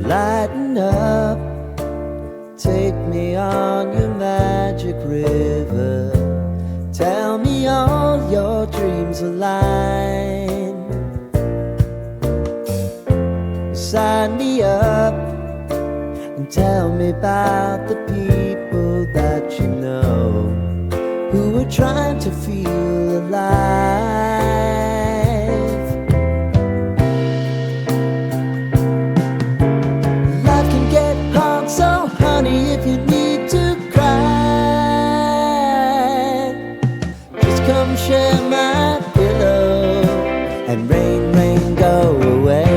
Lighten up, take me on your magic river. Tell me all your dreams align. Sign me up and tell me about the people that you know who are trying to feel alive. Life can get hard, so honey, if you need to cry, just come share my pillow and rain, rain, go away.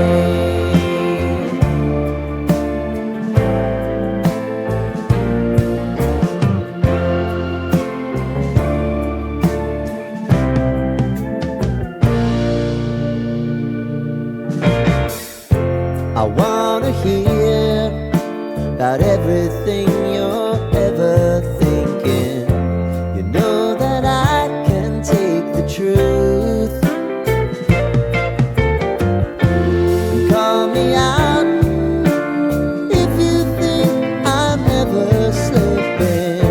I wanna hear about everything you're ever thinking. You know that I can take the truth. Call me out if you think I'm ever slipping.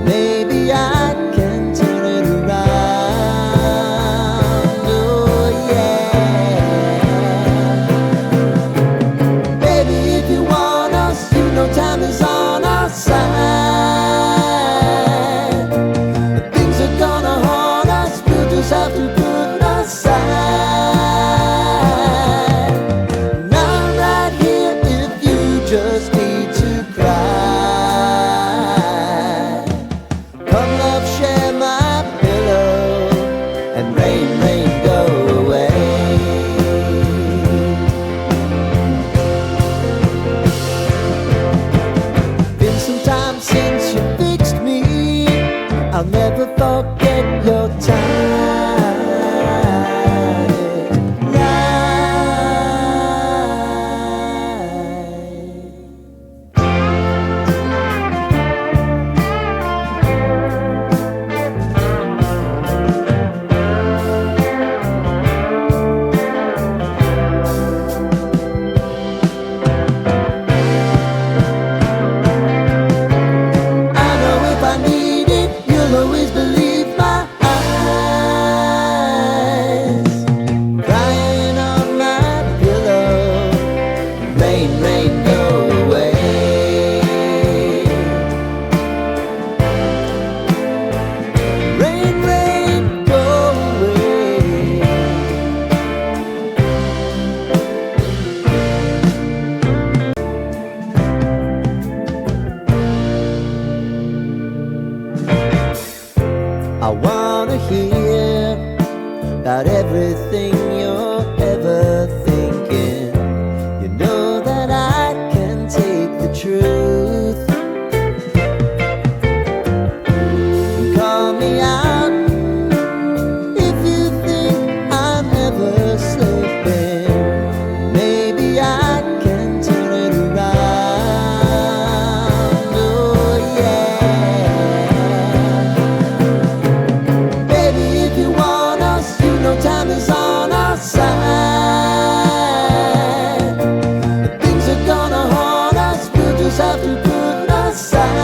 Maybe I can turn it around. Oh yeah. Baby, if you want us, you know time is on our side. But things are gonna haunt us, we'll just have to put aside. And I'm right here if you just need to cry. Come love, share my pillow and rain, rain, go away. Been some time since you fixed me, I'll never forget your time. I know if I need it, you'll always believe my eyes. Crying on my pillow, rain, rain, go away. Rain, rain, go away. I wanna hear about everything you're ever thinking. You know that I can take the truth. Call me out if you think I'm ever slipping. Maybe I can turn it around. Oh yeah. Baby, if you want us, you know time is on our side. But things are gonna haunt us, we'll just have to put aside.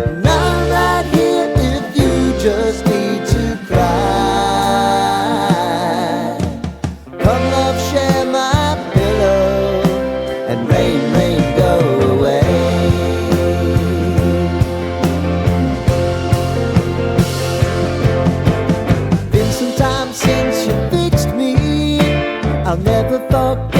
And I'm right here if you just need to cry. Come love, share my pillow and rain, rain, go away. Been some time since you fixed me, I'll never forget